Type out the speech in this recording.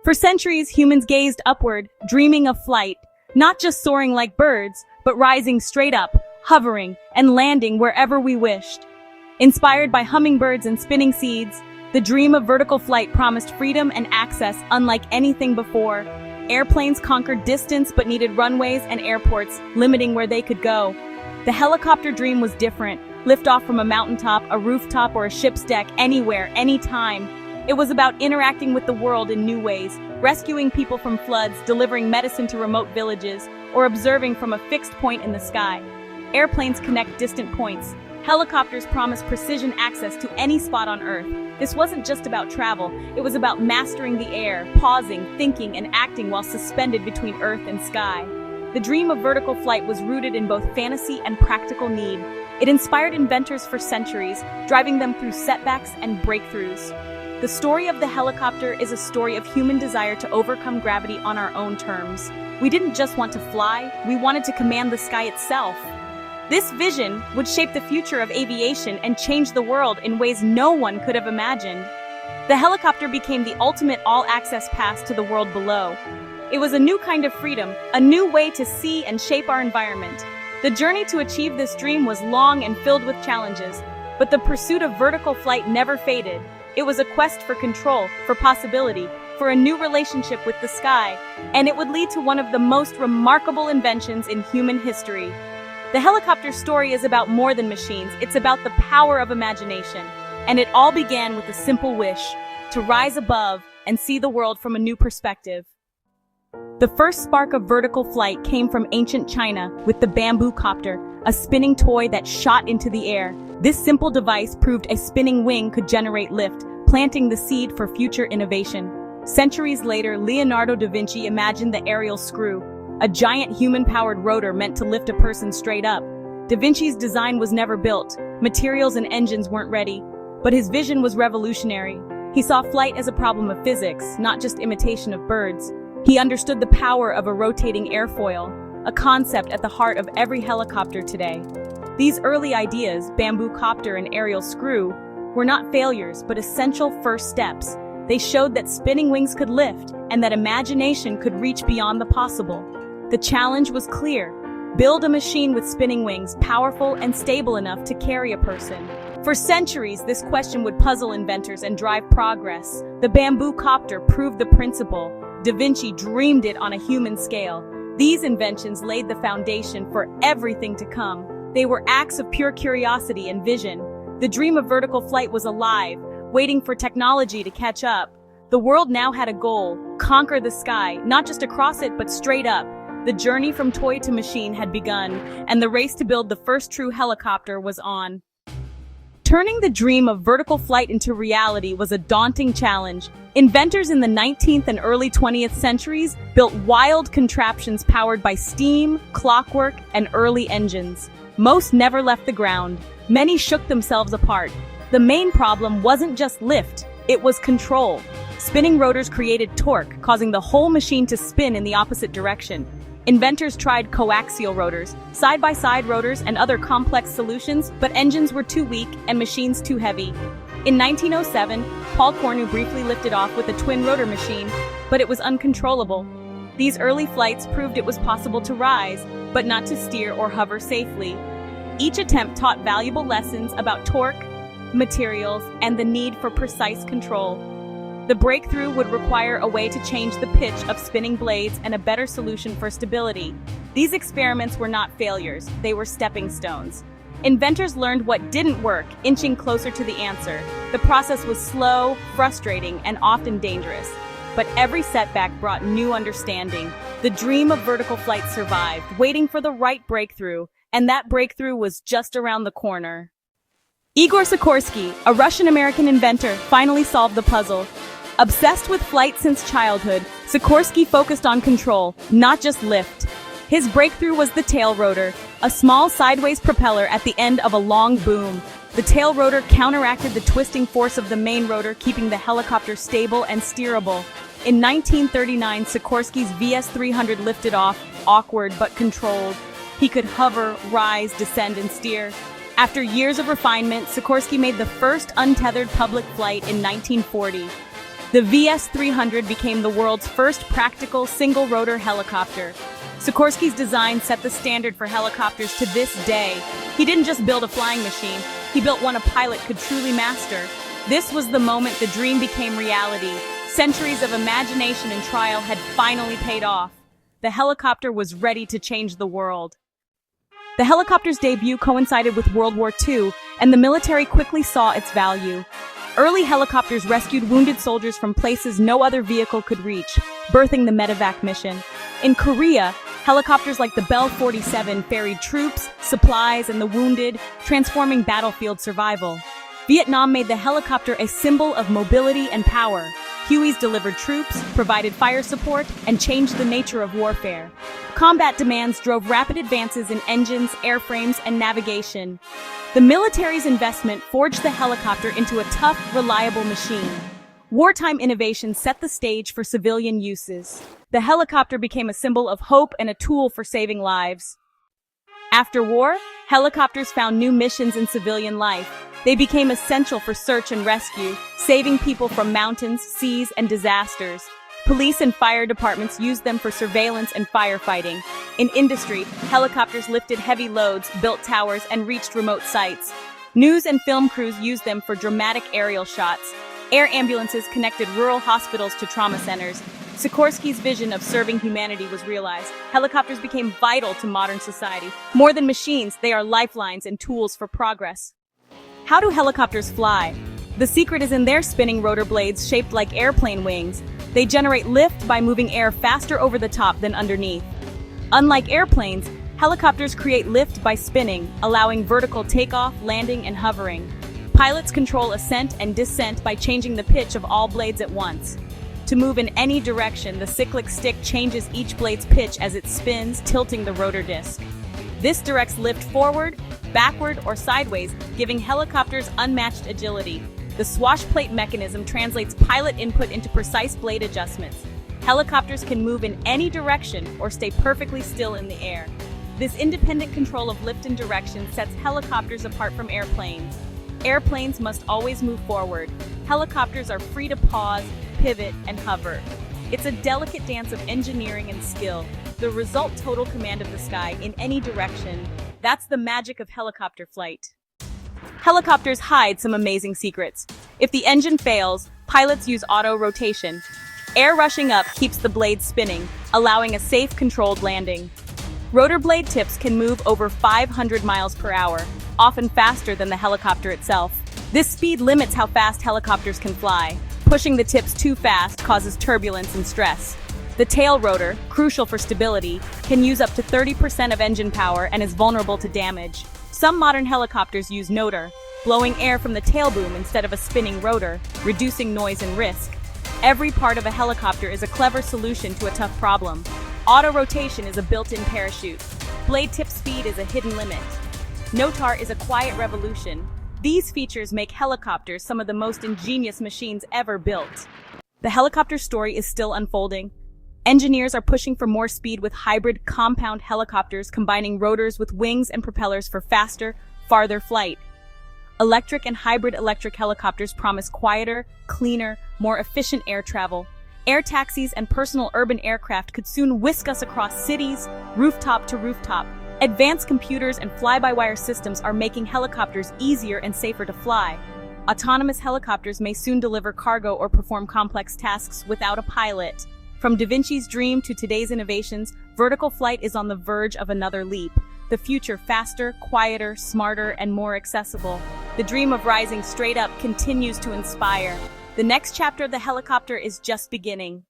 For centuries, humans gazed upward, dreaming of flight, not just soaring like birds, but rising straight up, hovering, and landing wherever we wished. Inspired by hummingbirds and spinning seeds, the dream of vertical flight promised freedom and access unlike anything before. Airplanes conquered distance but needed runways and airports, limiting where they could go. The helicopter dream was different. Lift off from a mountaintop, a rooftop, or a ship's deck, anywhere, anytime. It was about interacting with the world in new ways, rescuing people from floods, delivering medicine to remote villages, or observing from a fixed point in the sky. Airplanes connect distant points. Helicopters promise precision access to any spot on Earth. This wasn't just about travel, it was about mastering the air, pausing, thinking, and acting while suspended between Earth and sky. The dream of vertical flight was rooted in both fantasy and practical need. It inspired inventors for centuries, driving them through setbacks and breakthroughs. The story of the helicopter is a story of human desire to overcome gravity on our own terms. We didn't just want to fly, we wanted to command the sky itself. This vision would shape the future of aviation and change the world in ways no one could have imagined. The helicopter became the ultimate all-access pass to the world below. It was a new kind of freedom, a new way to see and shape our environment. The journey to achieve this dream was long and filled with challenges, but the pursuit of vertical flight never faded. It was a quest for control, for possibility, for a new relationship with the sky, and it would lead to one of the most remarkable inventions in human history. The helicopter story is about more than machines, it's about the power of imagination. And it all began with a simple wish, to rise above and see the world from a new perspective. The first spark of vertical flight came from ancient China with the bamboo copter, a spinning toy that shot into the air. This simple device proved a spinning wing could generate lift, planting the seed for future innovation. Centuries later, Leonardo da Vinci imagined the aerial screw, a giant human-powered rotor meant to lift a person straight up. Da Vinci's design was never built, materials and engines weren't ready, but his vision was revolutionary. He saw flight as a problem of physics, not just imitation of birds. He understood the power of a rotating airfoil, a concept at the heart of every helicopter today. These early ideas, bamboo copter and aerial screw, were not failures but essential first steps. They showed that spinning wings could lift and that imagination could reach beyond the possible. The challenge was clear. Build a machine with spinning wings, powerful and stable enough to carry a person. For centuries, this question would puzzle inventors and drive progress. The bamboo copter proved the principle. Da Vinci dreamed it on a human scale. These inventions laid the foundation for everything to come. They were acts of pure curiosity and vision. The dream of vertical flight was alive, waiting for technology to catch up. The world now had a goal: conquer the sky, not just across it, but straight up. The journey from toy to machine had begun, and the race to build the first true helicopter was on. Turning the dream of vertical flight into reality was a daunting challenge. Inventors in the 19th and early 20th centuries built wild contraptions powered by steam, clockwork, and early engines. Most never left the ground. Many shook themselves apart. The main problem wasn't just lift, it was control. Spinning rotors created torque, causing the whole machine to spin in the opposite direction. Inventors tried coaxial rotors, side-by-side rotors, and other complex solutions, but engines were too weak and machines too heavy. In 1907, Paul Cornu briefly lifted off with a twin-rotor machine, but it was uncontrollable. These early flights proved it was possible to rise, but not to steer or hover safely. Each attempt taught valuable lessons about torque, materials, and the need for precise control. The breakthrough would require a way to change the pitch of spinning blades and a better solution for stability. These experiments were not failures, they were stepping stones. Inventors learned what didn't work, inching closer to the answer. The process was slow, frustrating, and often dangerous. But every setback brought new understanding. The dream of vertical flight survived, waiting for the right breakthrough, and that breakthrough was just around the corner. Igor Sikorsky, a Russian-American inventor, finally solved the puzzle. Obsessed with flight since childhood, Sikorsky focused on control, not just lift. His breakthrough was the tail rotor, a small sideways propeller at the end of a long boom. The tail rotor counteracted the twisting force of the main rotor, keeping the helicopter stable and steerable. In 1939, Sikorsky's VS-300 lifted off, awkward but controlled. He could hover, rise, descend, and steer. After years of refinement, Sikorsky made the first untethered public flight in 1940. The VS-300 became the world's first practical single-rotor helicopter. Sikorsky's design set the standard for helicopters to this day. He didn't just build a flying machine, he built one a pilot could truly master. This was the moment the dream became reality. Centuries of imagination and trial had finally paid off. The helicopter was ready to change the world. The helicopter's debut coincided with World War II, and the military quickly saw its value. Early helicopters rescued wounded soldiers from places no other vehicle could reach, birthing the medevac mission. In Korea, helicopters like the Bell 47 ferried troops, supplies, and the wounded, transforming battlefield survival. Vietnam made the helicopter a symbol of mobility and power. Hueys delivered troops, provided fire support, and changed the nature of warfare. Combat demands drove rapid advances in engines, airframes, and navigation. The military's investment forged the helicopter into a tough, reliable machine. Wartime innovation set the stage for civilian uses. The helicopter became a symbol of hope and a tool for saving lives. After war, helicopters found new missions in civilian life. They became essential for search and rescue, saving people from mountains, seas, and disasters. Police and fire departments used them for surveillance and firefighting. In industry, helicopters lifted heavy loads, built towers, and reached remote sites. News and film crews used them for dramatic aerial shots. Air ambulances connected rural hospitals to trauma centers. Sikorsky's vision of serving humanity was realized. Helicopters became vital to modern society. More than machines, they are lifelines and tools for progress. How do helicopters fly? The secret is in their spinning rotor blades shaped like airplane wings. They generate lift by moving air faster over the top than underneath. Unlike airplanes, helicopters create lift by spinning, allowing vertical takeoff, landing, and hovering. Pilots control ascent and descent by changing the pitch of all blades at once. To move in any direction, the cyclic stick changes each blade's pitch as it spins, tilting the rotor disc. This directs lift forward, backward, or sideways, giving helicopters unmatched agility. The swash plate mechanism translates pilot input into precise blade adjustments. Helicopters can move in any direction or stay perfectly still in the air. This independent control of lift and direction sets helicopters apart from airplanes. Airplanes must always move forward. Helicopters are free to pause, pivot, and hover. It's a delicate dance of engineering and skill. The result, total command of the sky in any direction. That's the magic of helicopter flight. Helicopters hide some amazing secrets. If the engine fails, pilots use auto rotation. Air rushing up keeps the blade spinning, allowing a safe, controlled landing. Rotor blade tips can move over 500 miles per hour, often faster than the helicopter itself. This speed limits how fast helicopters can fly. Pushing the tips too fast causes turbulence and stress. The tail rotor, crucial for stability, can use up to 30% of engine power and is vulnerable to damage. Some modern helicopters use notor, blowing air from the tail boom instead of a spinning rotor, reducing noise and risk. Every part of a helicopter is a clever solution to a tough problem. Auto rotation is a built-in parachute. Blade tip speed is a hidden limit. Notar is a quiet revolution. These features make helicopters some of the most ingenious machines ever built. The helicopter story is still unfolding. Engineers are pushing for more speed with hybrid compound helicopters combining rotors with wings and propellers for faster, farther flight. Electric and hybrid electric helicopters promise quieter, cleaner, more efficient air travel. Air taxis and personal urban aircraft could soon whisk us across cities, rooftop to rooftop. Advanced computers and fly-by-wire systems are making helicopters easier and safer to fly. Autonomous helicopters may soon deliver cargo or perform complex tasks without a pilot. From Da Vinci's dream to today's innovations, vertical flight is on the verge of another leap. The future faster, quieter, smarter, and more accessible. The dream of rising straight up continues to inspire. The next chapter of the helicopter is just beginning.